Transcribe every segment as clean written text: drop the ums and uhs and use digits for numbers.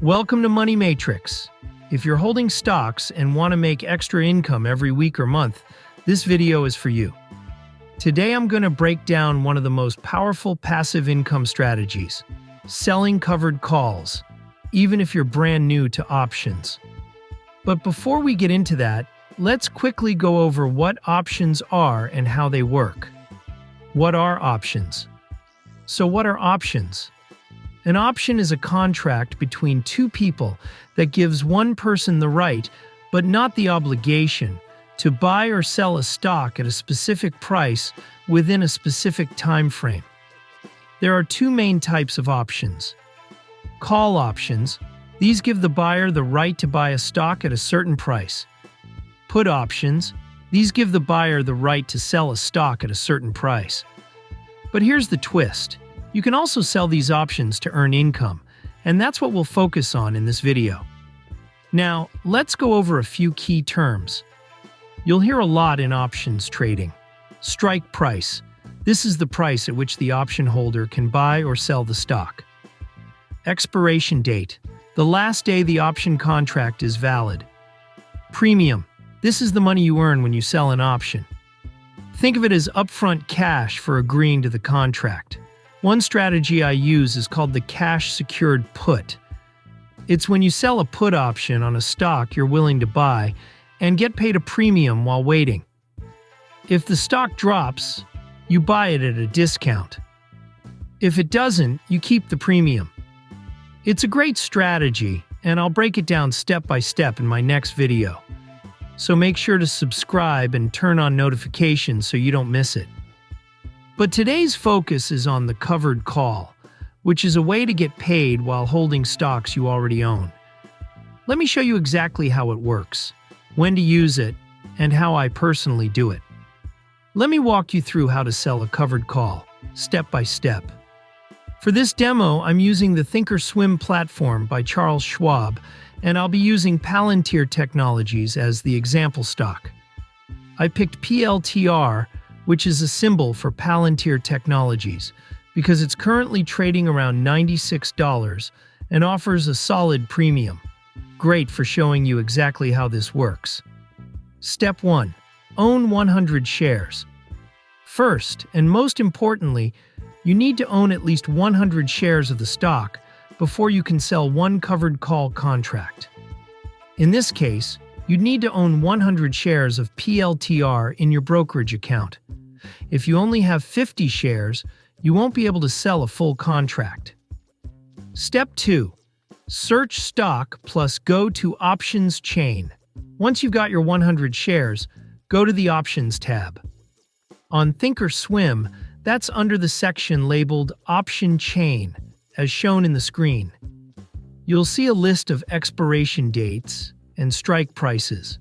Welcome to Money Matrix. If you're holding stocks and want to make extra income every week or month, this video is for you. Today I'm going to break down one of the most powerful passive income strategies, selling covered calls, even if you're brand new to options. But before we get into that, let's quickly go over what options are and how they work. What are options? So what are options? An option is a contract between two people that gives one person the right, but not the obligation, to buy or sell a stock at a specific price within a specific time frame. There are two main types of options. Call options. These give the buyer the right to buy a stock at a certain price. Put options. These give the buyer the right to sell a stock at a certain price. But here's the twist. You can also sell these options to earn income, and that's what we'll focus on in this video. Now, let's go over a few key terms. You'll hear a lot in options trading. Strike price. This is the price at which the option holder can buy or sell the stock. Expiration date. The last day the option contract is valid. Premium. This is the money you earn when you sell an option. Think of it as upfront cash for agreeing to the contract. One strategy I use is called the cash-secured put. It's when you sell a put option on a stock you're willing to buy and get paid a premium while waiting. If the stock drops, you buy it at a discount. If it doesn't, you keep the premium. It's a great strategy, and I'll break it down step by step in my next video. So make sure to subscribe and turn on notifications so you don't miss it. But today's focus is on the covered call, which is a way to get paid while holding stocks you already own. Let me show you exactly how it works, when to use it, and how I personally do it. Let me walk you through how to sell a covered call, step by step. For this demo, I'm using the ThinkorSwim platform by Charles Schwab, and I'll be using PLTR technologies as the example stock. I picked PLTR, which is a symbol for Palantir Technologies, because it's currently trading around $96 and offers a solid premium. Great for showing you exactly how this works. Step 1. Own 100 shares. First, and most importantly, you need to own at least 100 shares of the stock before you can sell one covered call contract. In this case, you'd need to own 100 shares of PLTR in your brokerage account. If you only have 50 shares, you won't be able to sell a full contract. Step 2. Search stock plus go to Options chain. Once you've got your 100 shares, go to the Options tab. On ThinkorSwim, that's under the section labeled Option Chain, as shown in the screen. You'll see a list of expiration dates and strike prices.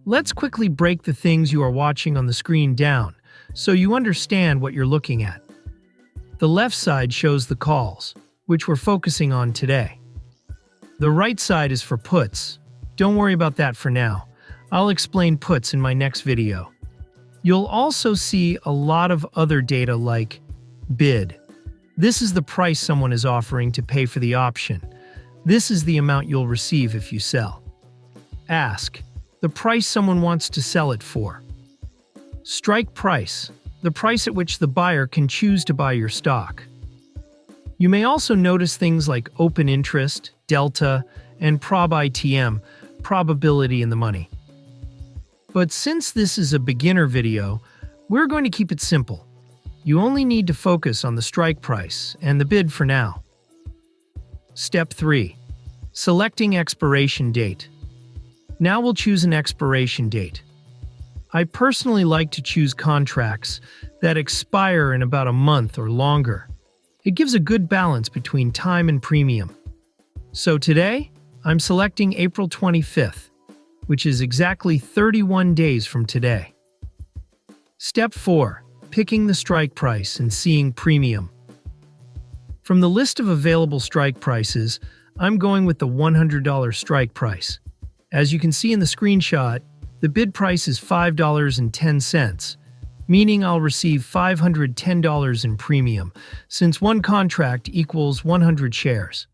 Let's quickly break the things you are watching on the screen down, so you understand what you're looking at. The left side shows the calls, which we're focusing on today. The right side is for puts. Don't worry about that for now. I'll explain puts in my next video. You'll also see a lot of other data like bid. This is the price someone is offering to pay for the option. This is the amount you'll receive if you sell. Ask, the price someone wants to sell it for. Strike price, the price at which the buyer can choose to buy your stock. You may also notice things like open interest, delta, and prob-ITM, probability in the money. But since this is a beginner video, we're going to keep it simple. You only need to focus on the strike price and the bid for now. Step 3. Selecting expiration date. Now we'll choose an expiration date. I personally like to choose contracts that expire in about a month or longer. It gives a good balance between time and premium. So today, I'm selecting April 25th, which is exactly 31 days from today. Step 4. Picking the strike price and seeing premium. From the list of available strike prices, I'm going with the $100 strike price. As you can see in the screenshot, the bid price is $5.10, meaning I'll receive $510 in premium, since one contract equals 100 shares.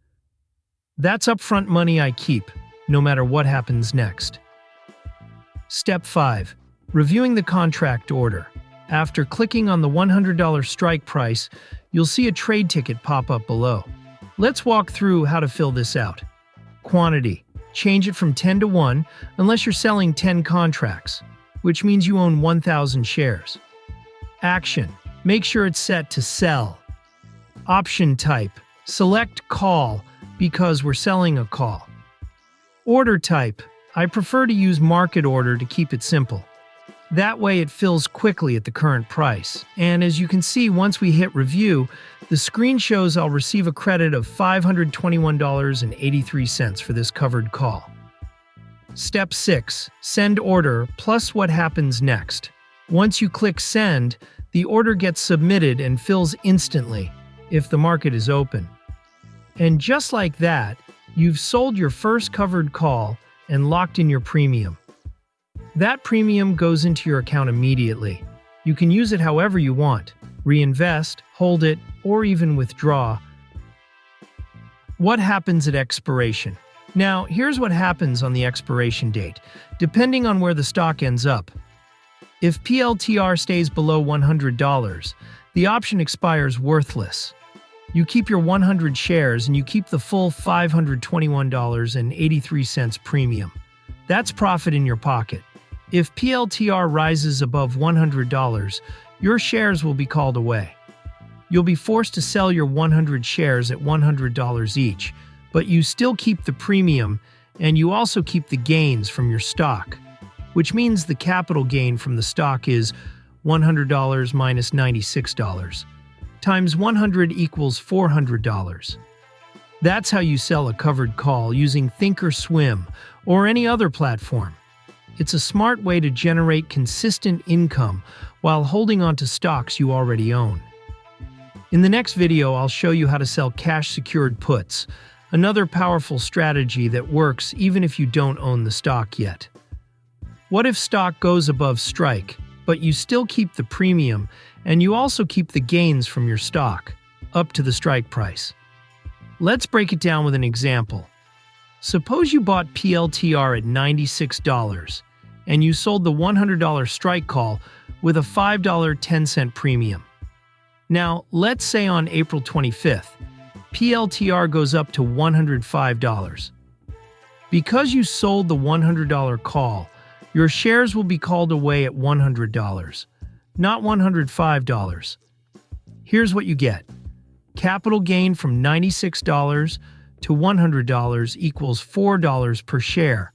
That's upfront money I keep, no matter what happens next. Step 5. Reviewing the contract order. After clicking on the $100 strike price, you'll see a trade ticket pop up below. Let's walk through how to fill this out. Quantity. Change it from 10 to 1 unless you're selling 10 contracts, which means you own 1,000 shares. Action. Make sure it's set to sell. Option type. Select call because we're selling a call. Order type. I prefer to use market order to keep it simple. That way it fills quickly at the current price. And as you can see, once we hit review, the screen shows I'll receive a credit of $521.83 for this covered call. Step 6. Send order plus what happens next. Once you click send, the order gets submitted and fills instantly if the market is open. And just like that, you've sold your first covered call and locked in your premium. That premium goes into your account immediately. You can use it however you want, reinvest, hold it, or even withdraw. What happens at expiration? Now, here's what happens on the expiration date, depending on where the stock ends up. If PLTR stays below $100, the option expires worthless. You keep your 100 shares and you keep the full $521.83 premium. That's profit in your pocket. If PLTR rises above $100, your shares will be called away. You'll be forced to sell your 100 shares at $100 each, but you still keep the premium and you also keep the gains from your stock, which means the capital gain from the stock is $100 minus $96. Times 100 equals $400. That's how you sell a covered call using ThinkorSwim or any other platform. It's a smart way to generate consistent income while holding on to stocks you already own. In the next video, I'll show you how to sell cash-secured puts, another powerful strategy that works even if you don't own the stock yet. What if stock goes above strike, but you still keep the premium and you also keep the gains from your stock, up to the strike price? Let's break it down with an example. Suppose you bought PLTR at $96 and you sold the $100 strike call with a $5.10 premium. Now, let's say on April 25th, PLTR goes up to $105. Because you sold the $100 call, your shares will be called away at $100, not $105. Here's what you get. Capital gain from $96 to $100 equals $4 per share,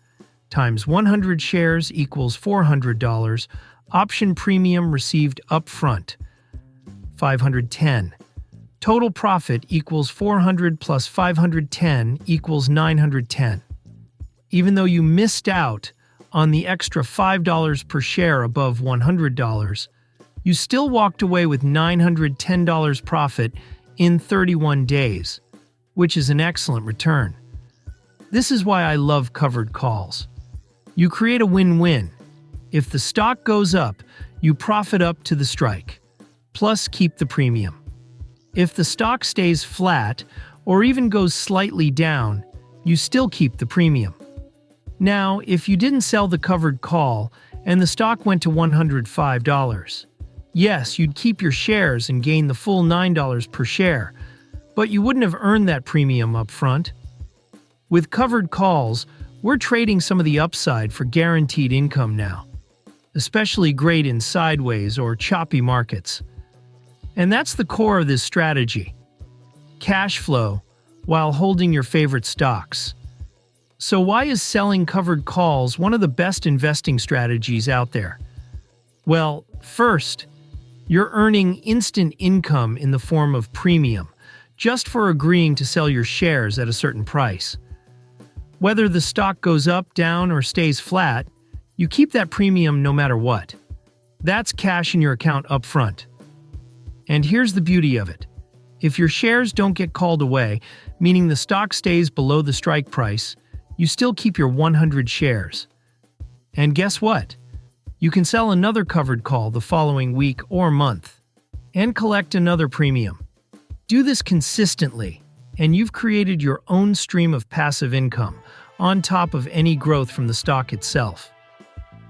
times 100 shares equals $400, option premium received upfront, 510. Total profit equals 400 plus 510 equals 910. Even though you missed out on the extra $5 per share above $100, you still walked away with $910 profit in 31 days, which is an excellent return. This is why I love covered calls. You create a win-win. If the stock goes up, you profit up to the strike, plus keep the premium. If the stock stays flat or even goes slightly down, you still keep the premium. Now, if you didn't sell the covered call and the stock went to $105, yes, you'd keep your shares and gain the full $9 per share, but you wouldn't have earned that premium up front. With covered calls, we're trading some of the upside for guaranteed income now, especially great in sideways or choppy markets. And that's the core of this strategy. Cash flow while holding your favorite stocks. So why is selling covered calls one of the best investing strategies out there? Well, first, you're earning instant income in the form of premium, just for agreeing to sell your shares at a certain price. Whether the stock goes up, down, or stays flat, you keep that premium no matter what. That's cash in your account up front. And here's the beauty of it. If your shares don't get called away, meaning the stock stays below the strike price, you still keep your 100 shares. And guess what? You can sell another covered call the following week or month and collect another premium. Do this consistently, and you've created your own stream of passive income on top of any growth from the stock itself.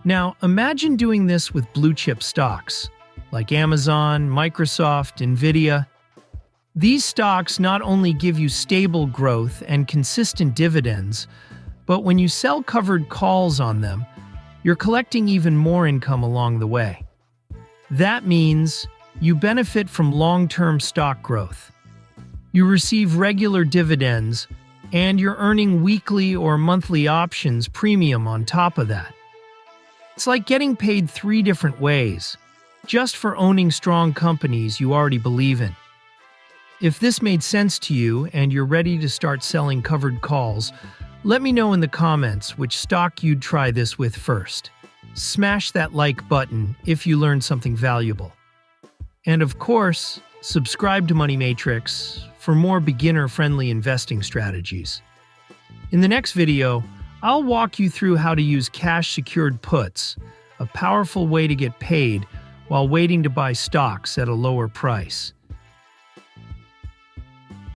Now, imagine doing this with blue-chip stocks like Amazon, Microsoft, Nvidia. These stocks not only give you stable growth and consistent dividends, but when you sell covered calls on them, you're collecting even more income along the way. That means you benefit from long-term stock growth. You receive regular dividends, and you're earning weekly or monthly options premium on top of that. It's like getting paid 3 different ways, just for owning strong companies you already believe in. If this made sense to you and you're ready to start selling covered calls, let me know in the comments which stock you'd try this with first. Smash that like button if you learned something valuable. And of course, subscribe to Money Matrix for more beginner-friendly investing strategies. In the next video, I'll walk you through how to use cash-secured puts, a powerful way to get paid while waiting to buy stocks at a lower price.